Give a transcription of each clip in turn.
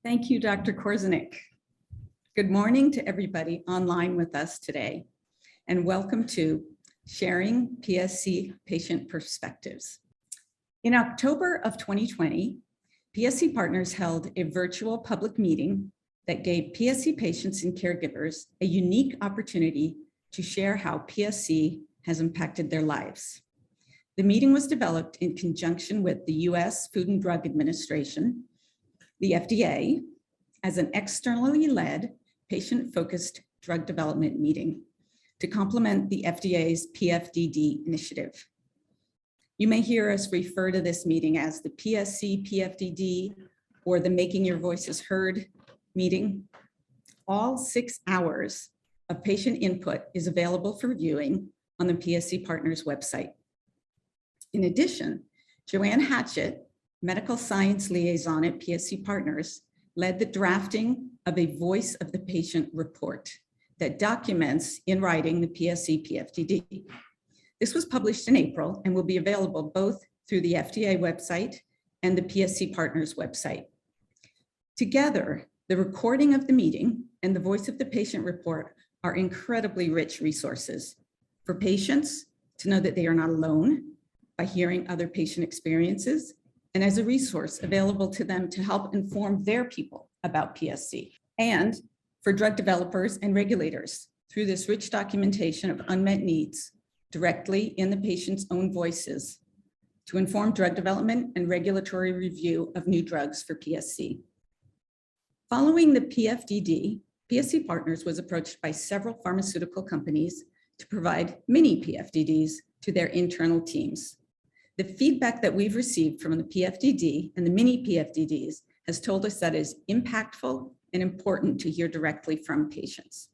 Thank you, Dr. Korzenik. Good morning to everybody online with us today, and welcome to Sharing PSC Patient Perspectives. In October of 2020, PSC Partners held a virtual public meeting that gave PSC patients and caregivers a unique opportunity to share how PSC has impacted their lives. The meeting was developed in conjunction with the U.S. Food and Drug Administration, the FDA, as an externally led, patient-focused drug development meeting to complement the FDA's PFDD initiative. You may hear us refer to this meeting as the PSC PFDD or the Making Your Voices Heard meeting. All 6 hours of patient input is available for viewing on the PSC Partners website. In addition, Joanne Hatchett, Medical Science Liaison at PSC Partners, led the drafting of a Voice of the Patient report that documents in writing the PSC PFDD. This was published in April and will be available both through the FDA website and the PSC Partners website. Together, the recording of the meeting and the Voice of the Patient report are incredibly rich resources for patients to know that they are not alone by hearing other patient experiences, and as a resource available to them to help inform their people about PSC, and for drug developers and regulators through this rich documentation of unmet needs directly in the patient's own voices to inform drug development and regulatory review of new drugs for PSC. Following the PFDD, PSC Partners was approached by several pharmaceutical companies to provide mini PFDDs to their internal teams. The feedback that we've received from the PFDD and the mini PFDDs has told us that it is impactful and important to hear directly from patients.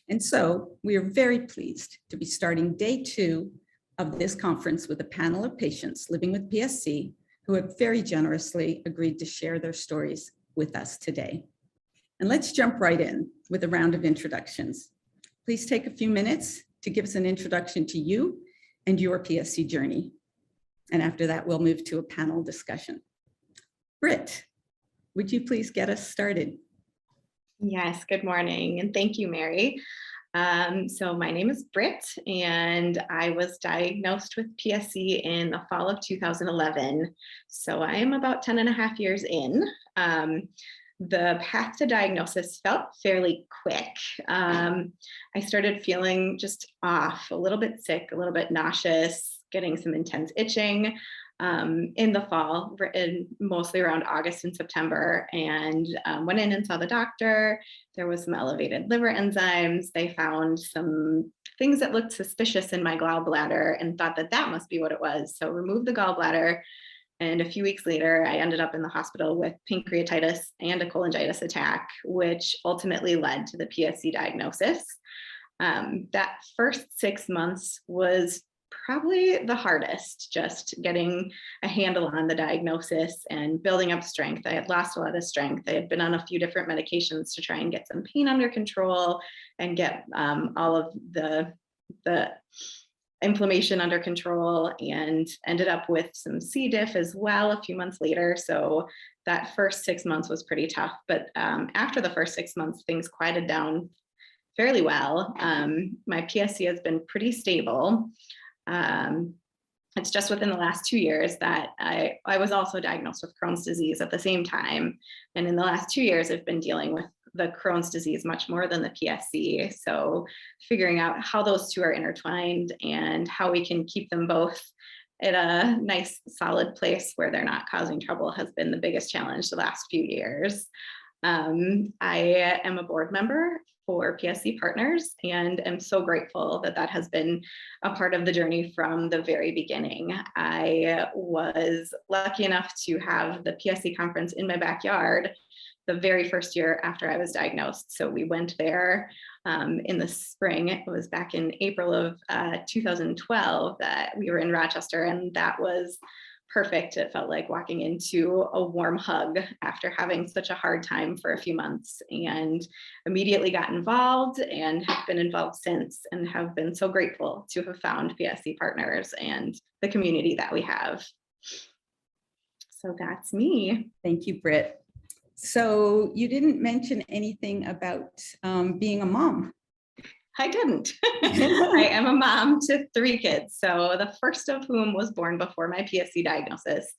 And so we are very pleased to be starting day 2 of this conference with a panel of patients living with PSC who have very generously agreed to share their stories with us today. And let's jump right in with a round of introductions. Please take a few minutes to give us an introduction to you and your PSC journey. And after that, we'll move to a panel discussion. Britt, would you please get us started? Yes, good morning, and thank you, Mary. So my name is Britt, and I was diagnosed with PSC in the fall of 2011. So I am about 10 and a half years in. The path to diagnosis felt fairly quick. I started feeling just off, a little bit sick, a little bit nauseous, getting some intense itching in the fall, mostly around August and September, and went in and saw the doctor. There was some elevated liver enzymes. They found some things that looked suspicious in my gallbladder and thought that that must be what it was. So removed the gallbladder. And a few weeks later, I ended up in the hospital with pancreatitis and a cholangitis attack, which ultimately led to the PSC diagnosis. That first 6 months was probably the hardest, just getting a handle on the diagnosis and building up strength. I had lost a lot of strength. I had been on a few different medications to try and get some pain under control and get all of the inflammation under control, and ended up with some C. diff as well a few months later. So that first 6 months was pretty tough. But after the first 6 months, things quieted down fairly well. My PSC has been pretty stable. It's just within the last 2 years that I was also diagnosed with Crohn's disease at the same time. And in the last 2 years, I've been dealing with the Crohn's disease much more than the PSC. So figuring out how those two are intertwined and how we can keep them both at a nice solid place where they're not causing trouble has been the biggest challenge the last few years. I am a board member for PSC Partners, and am so grateful that that has been a part of the journey from the very beginning. I was lucky enough to have the PSC conference in my backyard the very first year after I was diagnosed. So we went there in the spring. It was back in April of 2012 that we were in Rochester, and that was perfect. It felt like walking into a warm hug after having such a hard time for a few months, and immediately got involved and have been involved since, and have been so grateful to have found PSC Partners and the community that we have. So that's me. Thank you, Britt. So you didn't mention anything about being a mom. I didn't. I am a mom to 3 kids. So the first of whom was born before my PSC diagnosis.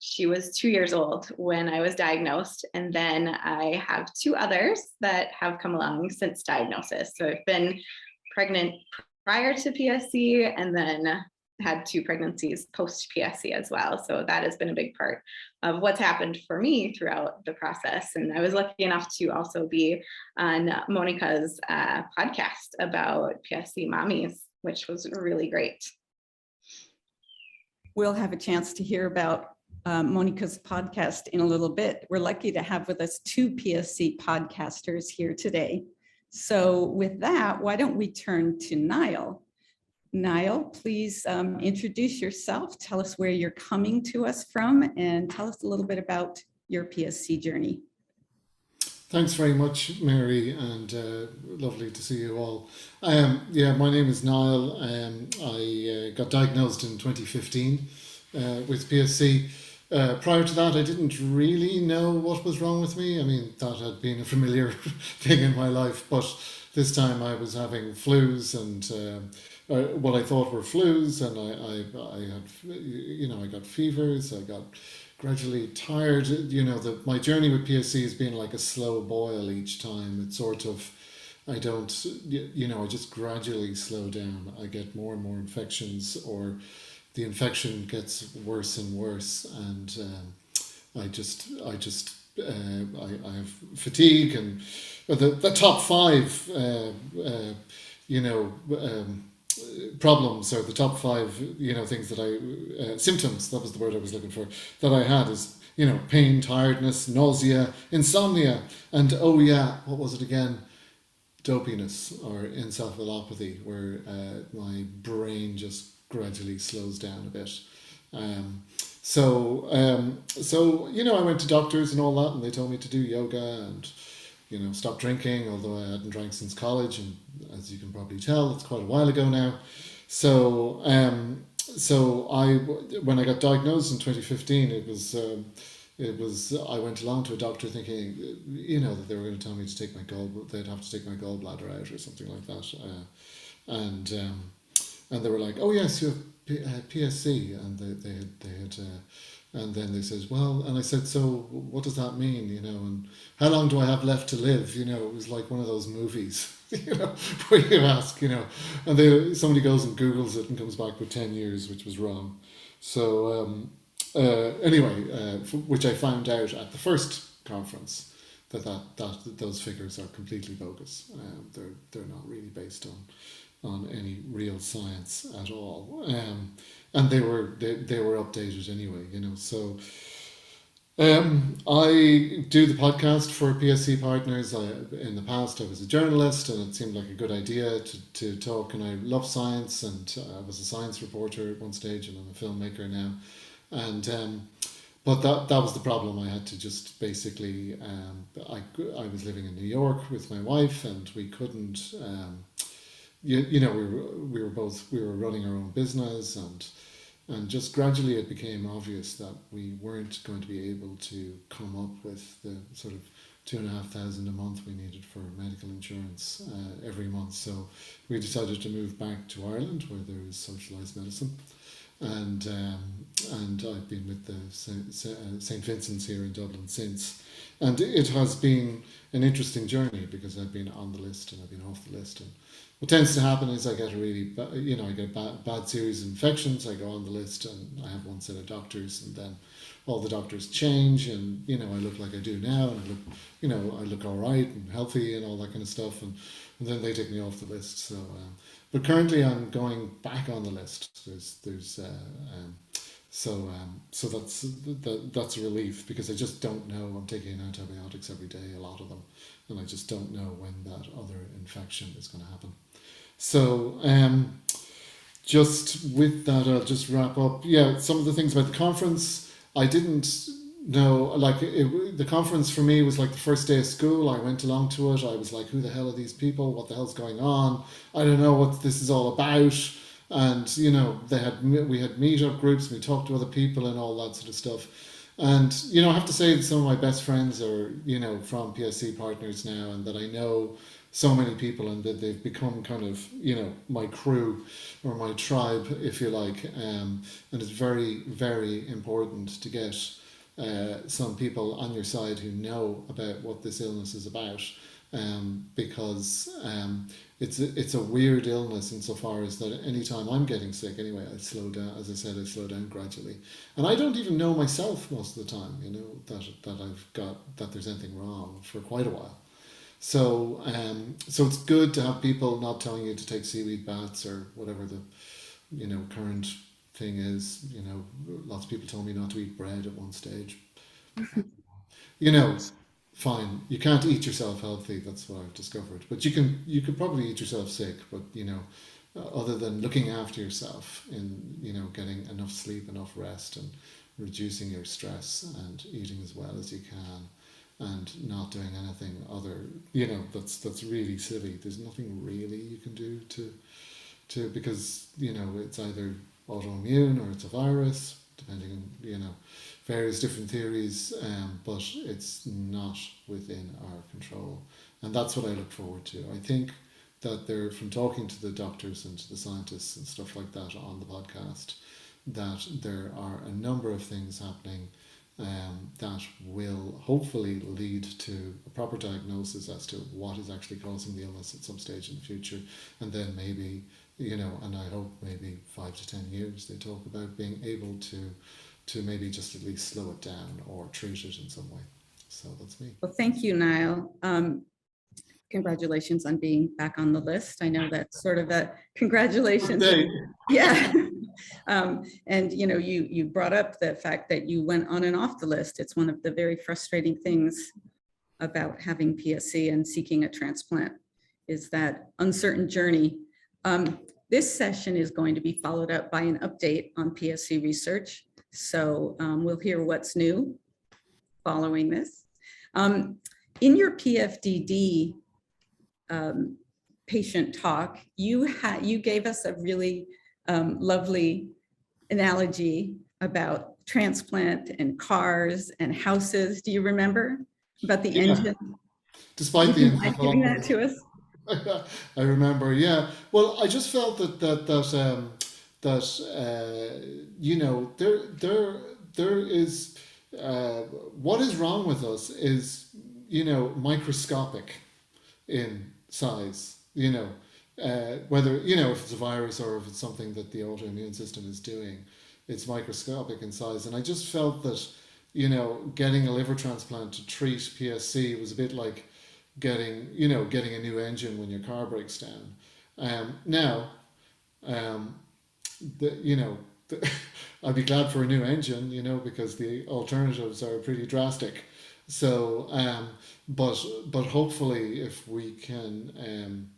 She was 2 years old when I was diagnosed. And then I have 2 others that have come along since diagnosis. So I've been pregnant prior to PSC and then had 2 pregnancies post PSC as well. So that has been a big part of what's happened for me throughout the process. And I was lucky enough to also be on Mónika's podcast about PSC mommies, which was really great. We'll have a chance to hear about Mónika's podcast in a little bit. We're lucky to have with us 2 PSC podcasters here today. So with that, why don't we turn to Niall? Niall, please introduce yourself. Tell us where you're coming to us from and tell us a little bit about your PSC journey. Thanks very much, Mary, and lovely to see you all. My name is Niall. I got diagnosed in 2015 with PSC. Prior to that, I didn't really know what was wrong with me. I mean, that had been a familiar thing in my life, but this time I was having flus and what I thought were flus, and I had, I got fevers. I got gradually tired. My journey with PSC has been like a slow boil each time. It's sort of, I just gradually slow down. I get more and more infections, or the infection gets worse and worse, and I have fatigue, and the top 5 problems, or the top 5 things that symptoms, that was the word I was looking for, that I had is pain, tiredness, nausea, insomnia, and what was it again, dopiness or encephalopathy, where my brain just gradually slows down a bit. So I went to doctors and all that, and they told me to do yoga and stop drinking, although I hadn't drank since college, and as you can probably tell, it's quite a while ago now. So when I got diagnosed in 2015, it was I went along to a doctor thinking, that they were going to tell me to take they'd have to take my gallbladder out or something like that, and they were like, oh yes, you have PSC, and they had. And then they said, well, and I said, so what does that mean, and how long do I have left to live? It was like one of those movies, where you ask, and somebody goes and Googles it and comes back with 10 years, which was wrong. So which I found out at the first conference, that those figures are completely bogus. They're not really based on any real science at all, and they were updated anyway. So I do the podcast for PSC partners. In the past, I was a journalist, and it seemed like a good idea to talk. And I love science, and I was a science reporter at one stage, and I'm a filmmaker now. And but that was the problem. I had to just basically. I was living in New York with my wife, and we couldn't. We were running our own business, and just gradually it became obvious that we weren't going to be able to come up with the sort of $2,500 a month we needed for medical insurance every month. So we decided to move back to Ireland, where there is socialised medicine, and I've been with the St. Vincent's here in Dublin since, and it has been an interesting journey, because I've been on the list and I've been off the list, and what tends to happen is I get a bad series of infections. I go on the list, and I have one set of doctors, and then all the doctors change, and I look like I do now, and I look all right and healthy and all that kind of stuff, and then they take me off the list. So, but currently I'm going back on the list. So that's a relief, because I just don't know. I'm taking antibiotics every day, a lot of them, and I just don't know when that other infection is going to happen. So just with that, I'll just wrap up. Yeah, some of the things about the conference, I didn't know. The conference for me was like the first day of school. I went along to it. I was like, who the hell are these people? What the hell's going on? I don't know what this is all about. And we had meetup groups, we talked to other people and all that sort of stuff. And, you know, I have to say that some of my best friends are, you know, from PSC partners now, and that I know so many people, and that they've become kind of, you know, my crew or my tribe, if you like. And it's very, very important to get some people on your side who know about what this illness is about, because it's a weird illness insofar as that anytime I'm getting sick anyway, I slow down. As I said, I slow down gradually, and I don't even know myself most of the time, you know, that I've got, that there's anything wrong for quite a while. So so it's good to have people not telling you to take seaweed baths or whatever the, you know, current thing is. You know, lots of people told me not to eat bread at one stage. You know, fine. You can't eat yourself healthy. That's what I've discovered. But you could probably eat yourself sick. But you know, other than looking after yourself in, you know, getting enough sleep, enough rest, and reducing your stress, and eating as well as you can, and not doing anything other, you know, that's really silly. There's nothing really you can do to because, you know, it's either autoimmune or it's a virus, depending on, you know, various different theories, but it's not within our control, and that's what I look forward to. I think that they're, from talking to the doctors and to the scientists and stuff like that on the podcast, that there are a number of things happening, that will hopefully lead to a proper diagnosis as to what is actually causing the illness at some stage in the future, and then maybe, you know, and I hope maybe 5 to 10 years they talk about being able to maybe just at least slow it down or treat it in some way. So that's me. Well, thank you, Niall. Congratulations on being back on the list. I know that's sort of a congratulations. Yeah. And you know, you brought up the fact that you went on and off the list. It's one of the very frustrating things about having PSC and seeking a transplant, is that uncertain journey. This session is going to be followed up by an update on PSC research. So we'll hear what's new following this. In your PFDD patient talk, you gave us a really lovely analogy about transplant and cars and houses. Do you remember about the engine? Despite the giving that to us. I remember, yeah. Well, I just felt that you know, there is what is wrong with us is, you know, microscopic in size. You know, whether, you know, if it's a virus or if it's something that the autoimmune system is doing, it's microscopic in size. And I just felt that, you know, getting a liver transplant to treat PSC was a bit like getting a new engine when your car breaks down. Now, I'd be glad for a new engine, you know, because the alternatives are pretty drastic. So, but hopefully, if we can,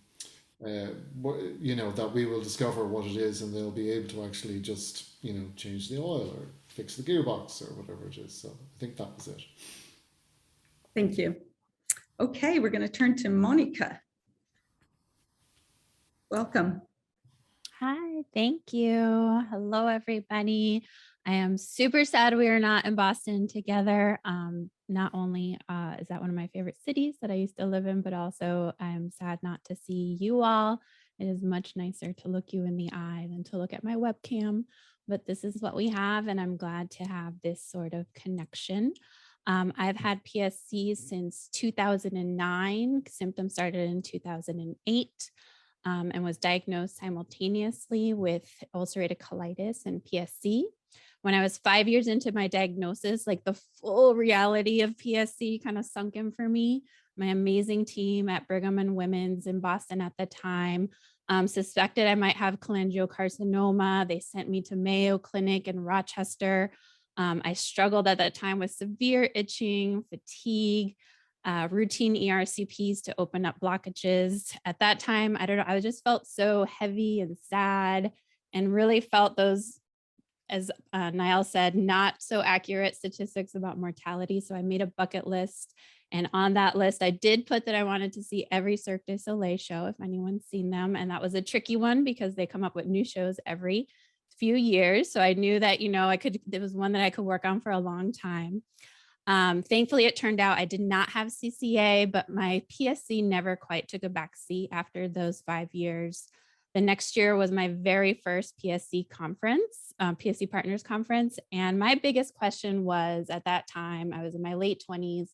you know, that we will discover what it is, and they'll be able to actually just, you know, change the oil or fix the gearbox or whatever it is. So I think that was it. Thank you. Okay, we're going to turn to Mónika. Welcome. Hi, thank you. Hello, everybody. I am super sad we are not in Boston together. Not only is that one of my favorite cities that I used to live in, but also I'm sad not to see you all. It is much nicer to look you in the eye than to look at my webcam, but this is what we have, and I'm glad to have this sort of connection. I've had PSC since 2009. Symptoms started in 2008. And was diagnosed simultaneously with ulcerative colitis and PSC. When I was 5 years into my diagnosis, like the full reality of PSC kind of sunk in for me. My amazing team at Brigham and Women's in Boston at the time suspected I might have cholangiocarcinoma. They sent me to Mayo Clinic in Rochester. I struggled at that time with severe itching, fatigue, routine ERCPs to open up blockages. At that time, I don't know, I just felt so heavy and sad, and really felt those, as Niall said, not so accurate statistics about mortality. So I made a bucket list. And on that list, I did put that I wanted to see every Cirque du Soleil show, if anyone's seen them. And that was a tricky one because they come up with new shows every few years. So I knew that, it was one that I could work on for a long time. Thankfully, it turned out I did not have CCA, but my PSC never quite took a backseat after those 5 years. The next year was my very first PSC conference, PSC Partners Conference. And my biggest question was, at that time, I was in my late 20s,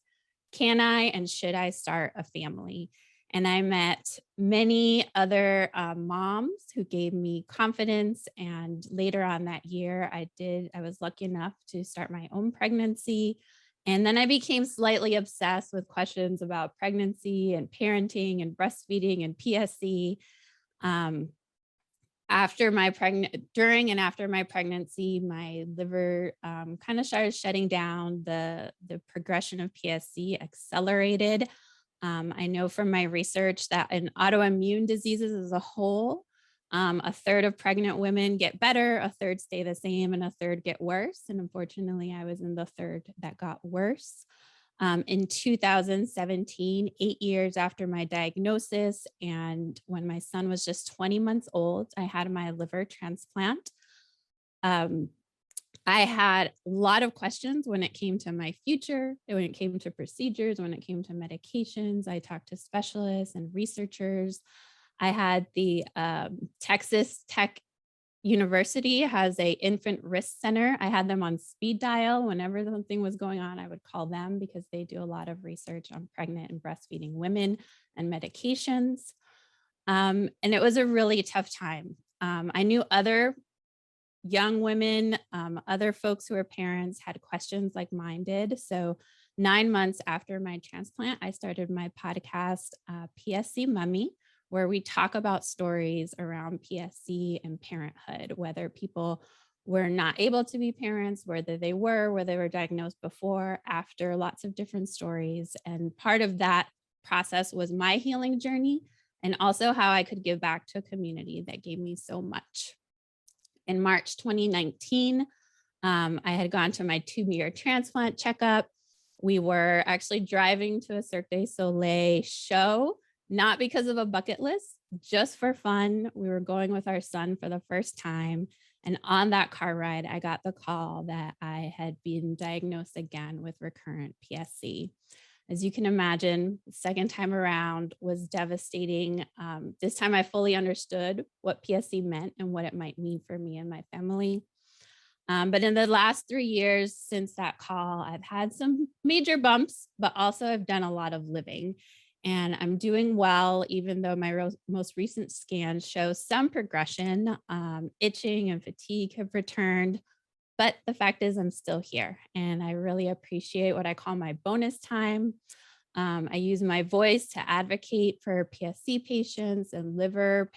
can I and should I start a family? And I met many other moms who gave me confidence. And later on that year, I was lucky enough to start my own pregnancy. And then I became slightly obsessed with questions about pregnancy and parenting and breastfeeding and PSC. During and after my pregnancy, my liver kind of started shutting down. The progression of PSC accelerated. I know from my research that in autoimmune diseases as a whole, a third of pregnant women get better, a third stay the same, and a third get worse. And unfortunately, I was in the third that got worse. In 2017, 8 years after my diagnosis, and when my son was just 20 months old, I had my liver transplant. I had a lot of questions when it came to my future, when it came to procedures, when it came to medications. I talked to specialists and researchers. I had the Texas Tech University has a infant risk center. I had them on speed dial. Whenever something was going on, I would call them because they do a lot of research on pregnant and breastfeeding women and medications. And it was a really tough time. I knew other young women, other folks who are parents had questions like mine did. So 9 months after my transplant, I started my podcast, PSC Mummy, where we talk about stories around PSC and parenthood, whether people were not able to be parents, whether they were diagnosed before, after, lots of different stories. And part of that process was my healing journey, and also how I could give back to a community that gave me so much. In March 2019, I had gone to my 2-year transplant checkup. We were actually driving to a Cirque du Soleil show, not because of a bucket list, just for fun. We were going with our son for the first time. And on that car ride, I got the call that I had been diagnosed again with recurrent PSC. As you can imagine, the second time around was devastating. This time I fully understood what PSC meant and what it might mean for me and my family. But in the last 3 years since that call, I've had some major bumps, but also I've done a lot of living. And I'm doing well, even though my most recent scans show some progression. Itching and fatigue have returned. But the fact is I'm still here, and I really appreciate what I call my bonus time. I use my voice to advocate for PSC patients and liver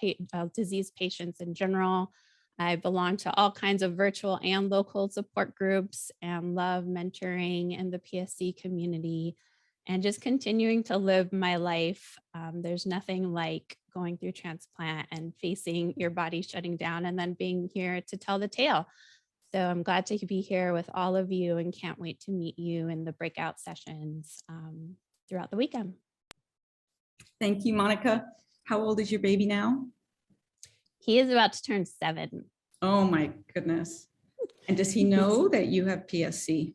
disease patients in general. I belong to all kinds of virtual and local support groups and love mentoring in the PSC community and just continuing to live my life. There's nothing like going through transplant and facing your body shutting down and then being here to tell the tale. So I'm glad to be here with all of you and can't wait to meet you in the breakout sessions throughout the weekend. Thank you, Mónika. How old is your baby now? He is about to turn 7. Oh my goodness. And does he know that you have PSC?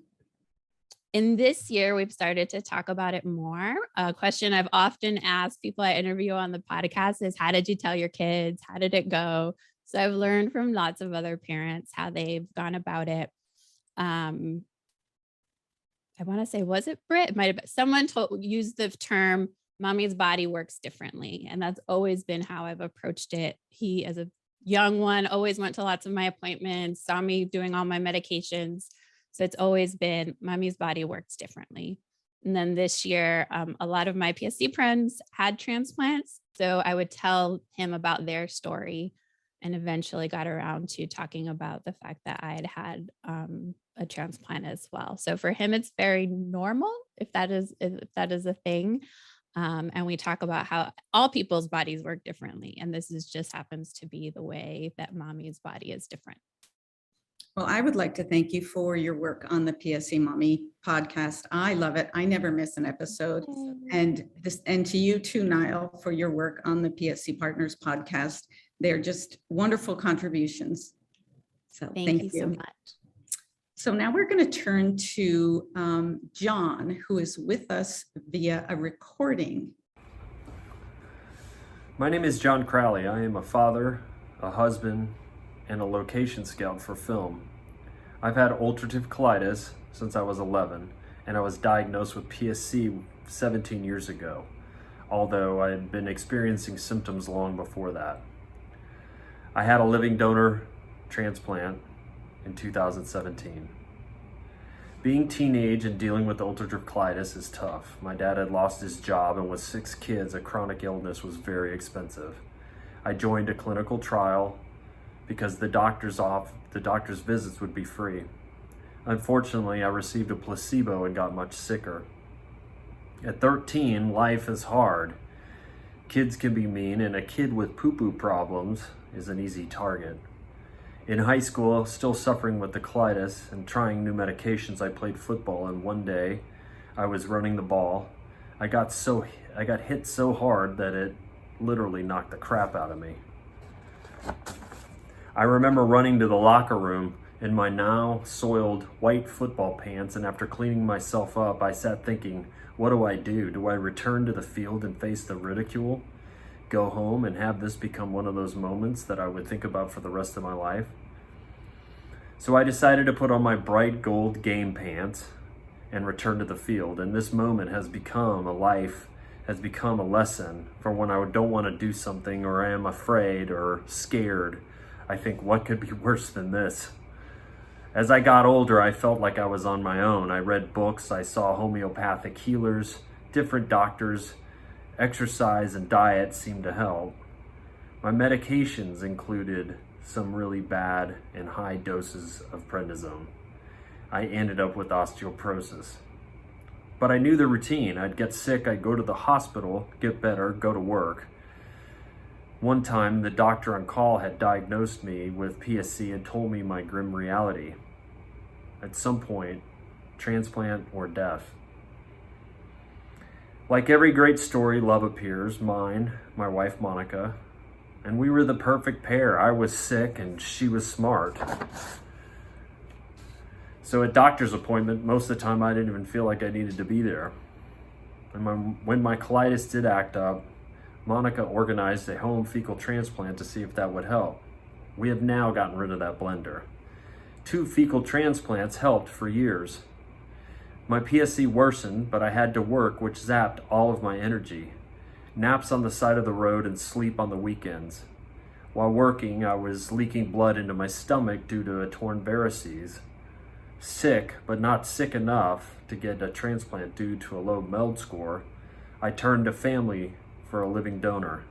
In this year, we've started to talk about it more. A question I've often asked people I interview on the podcast is, how did you tell your kids? How did it go? So I've learned from lots of other parents how they've gone about it. I want to say, was it Britt? It might have been someone used the term, mommy's body works differently. And that's always been how I've approached it. He, as a young one, always went to lots of my appointments, saw me doing all my medications. So it's always been, mommy's body works differently. And then this year, a lot of my PSC friends had transplants. So I would tell him about their story, and eventually got around to talking about the fact that I had a transplant as well. So for him, it's very normal, if that is a thing. And we talk about how all people's bodies work differently. And this just happens to be the way that mommy's body is different. Well, I would like to thank you for your work on the PSC Mommy podcast. I love it. I never miss an episode. And to you too, Niall, for your work on the PSC Partners podcast. They're just wonderful contributions. So Thank you so much. So now we're going to turn to John, who is with us via a recording. My name is John Crowley. I am a father, a husband, and a location scout for film. I've had ulcerative colitis since I was 11, and I was diagnosed with PSC 17 years ago, although I had been experiencing symptoms long before that. I had a living donor transplant in 2017. Being teenage and dealing with ulcerative colitis is tough. My dad had lost his job, and with 6 kids, a chronic illness was very expensive. I joined a clinical trial because the doctor's visits would be free. Unfortunately, I received a placebo and got much sicker. At 13, life is hard. Kids can be mean, and a kid with poo-poo problems is an easy target. In high school, still suffering with the colitis and trying new medications, I played football, and one day I was running the ball. I got hit so hard that it literally knocked the crap out of me. I remember running to the locker room in my now soiled white football pants, and after cleaning myself up, I sat thinking, what do I do? Do I return to the field and face the ridicule? Go home and have this become one of those moments that I would think about for the rest of my life? So I decided to put on my bright gold game pants and return to the field, and this moment has become a lesson for when I don't want to do something, or I am afraid or scared. I think, what could be worse than this? As I got older, I felt like I was on my own. I read books, I saw homeopathic healers, different doctors. Exercise and diet seemed to help. My medications included some really bad and high doses of prednisone. I ended up with osteoporosis. But I knew the routine. I'd get sick, I'd go to the hospital, get better, go to work. One time, the doctor on call had diagnosed me with PSC and told me my grim reality. At some point, transplant or death. Like every great story, love appears. Mine, my wife Mónika, and we were the perfect pair. I was sick and she was smart. So at doctor's appointment, most of the time I didn't even feel like I needed to be there. And when my colitis did act up, Mónika organized a home fecal transplant to see if that would help. We have now gotten rid of that blender. 2 fecal transplants helped for years. My PSC worsened, but I had to work, which zapped all of my energy. Naps on the side of the road and sleep on the weekends. While working, I was leaking blood into my stomach due to a torn varices. Sick, but not sick enough to get a transplant due to a low MELD score, I turned to family for a living donor.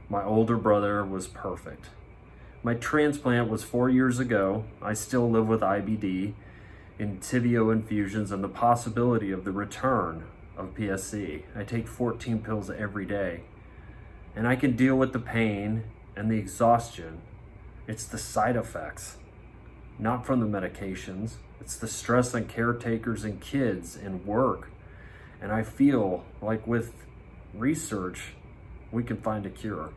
My older brother was perfect. My transplant was 4 years ago. I still live with IBD, Entyvio infusions, and the possibility of the return of PSC. I take 14 pills every day, and I can deal with the pain and the exhaustion. It's the side effects, not from the medications. It's the stress on caretakers and kids and work. And I feel like with research, we can find a cure.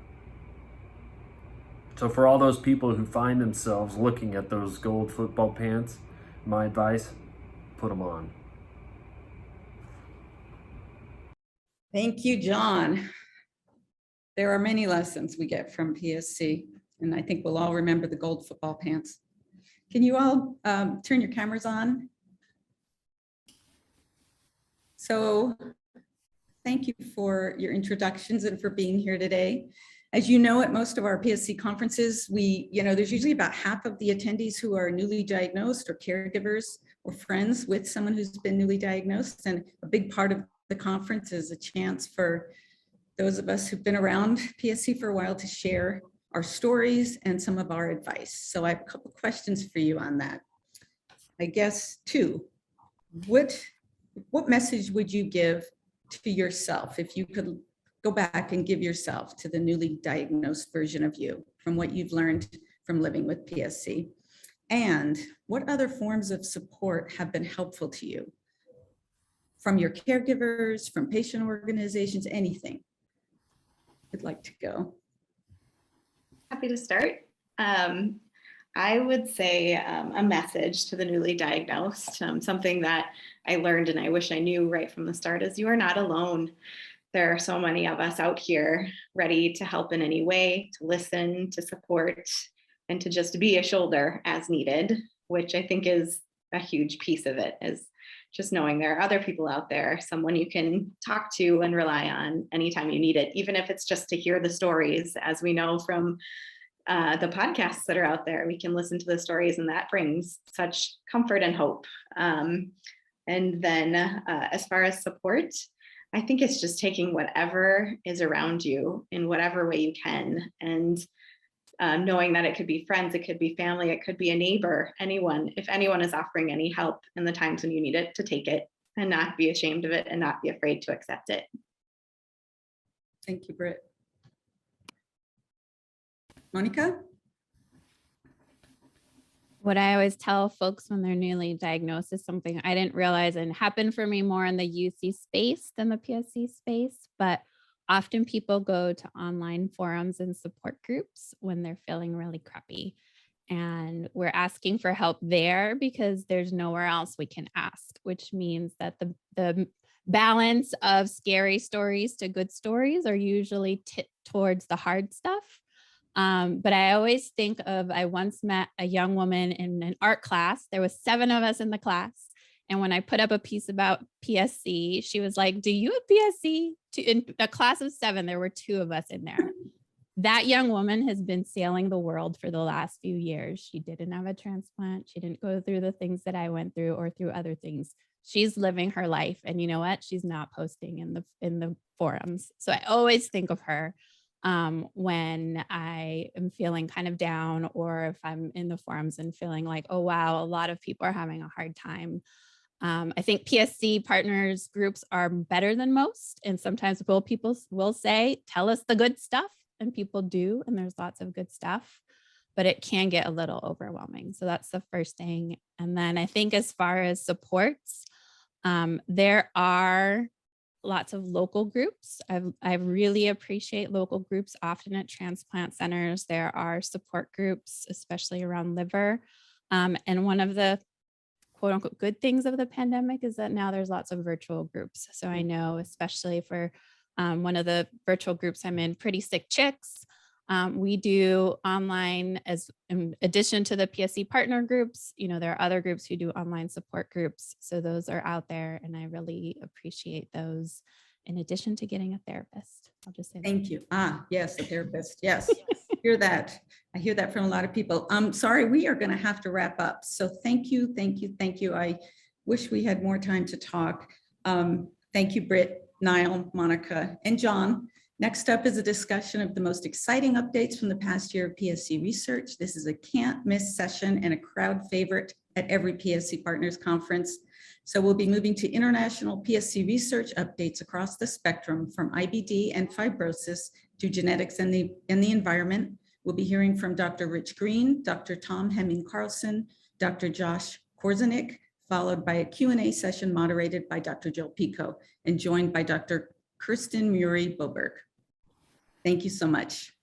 So for all those people who find themselves looking at those gold football pants, my advice, put them on. Thank you, John. There are many lessons we get from PSC, and I think we'll all remember the gold football pants. Can you all turn your cameras on? So thank you for your introductions and for being here today. As you know, at most of our PSC conferences, there's usually about half of the attendees who are newly diagnosed or caregivers or friends with someone who's been newly diagnosed. And a big part of the conference is a chance for those of us who've been around PSC for a while to share our stories and some of our advice. So I have a couple questions for you on that. I guess 2, what message would you give to yourself if you could go back and give yourself to the newly diagnosed version of you from what you've learned from living with PSC? And what other forms of support have been helpful to you? From your caregivers, from patient organizations, anything you'd like to go? Happy to start. I would say a message to the newly diagnosed, something that I learned and I wish I knew right from the start is you are not alone. There are so many of us out here ready to help in any way, to listen, to support, and to just be a shoulder as needed, which I think is a huge piece of it, is just knowing there are other people out there, someone you can talk to and rely on anytime you need it, even if it's just to hear the stories. As we know from the podcasts that are out there, we can listen to the stories, and that brings such comfort and hope. And then as far as support, I think it's just taking whatever is around you in whatever way you can, and knowing that it could be friends, it could be family, it could be a neighbor, anyone. If anyone is offering any help in the times when you need it, to take it and not be ashamed of it and not be afraid to accept it. Thank you, Britt. Mónika? What I always tell folks when they're newly diagnosed is something I didn't realize and happened for me more in the UC space than the PSC space, but often people go to online forums and support groups when they're feeling really crappy. And we're asking for help there because there's nowhere else we can ask, which means that the balance of scary stories to good stories are usually tipped towards the hard stuff. But I always think of, I once met a young woman in an art class. There was 7 of us in the class. And when I put up a piece about PSC, she was like, do you have PSC? In a class of 7, there were 2 of us in there. That young woman has been sailing the world for the last few years. She didn't have a transplant. She didn't go through the things that I went through or through other things. She's living her life. And you know what? She's not posting in the forums. So I always think of her when I am feeling kind of down, or if I'm in the forums and feeling like, oh, wow, a lot of people are having a hard time. I think PSC partners groups are better than most. And sometimes people will say, tell us the good stuff, and people do. And there's lots of good stuff, but it can get a little overwhelming. So that's the first thing. And then I think as far as supports, there are lots of local groups. I really appreciate local groups. Often at transplant centers, there are support groups, especially around liver. And one of the quote unquote good things of the pandemic is that now there's lots of virtual groups. So I know, especially for one of the virtual groups I'm in, Pretty Sick Chicks, we do online, as in addition to the PSC partner groups, there are other groups who do online support groups. So those are out there, and I really appreciate those, in addition to getting a therapist. I'll just say Thank you. Yes, a therapist. Yes. Hear that. I hear that from a lot of people. I'm sorry, we are going to have to wrap up. So thank you. I wish we had more time to talk. Thank you, Britt, Niall, Mónika, and John. Next up is a discussion of the most exciting updates from the past year of PSC research. This is a can't miss session and a crowd favorite at every PSC Partners Conference. So we'll be moving to international PSC research updates across the spectrum, from IBD and fibrosis to genetics and the environment. We'll be hearing from Dr. Rich Green, Dr. Tom Hemming-Carlson, Dr. Josh Korzanik, followed by a Q&A session moderated by Dr. Jill Pico and joined by Dr. Kirsten Murray-Boberg. Thank you so much.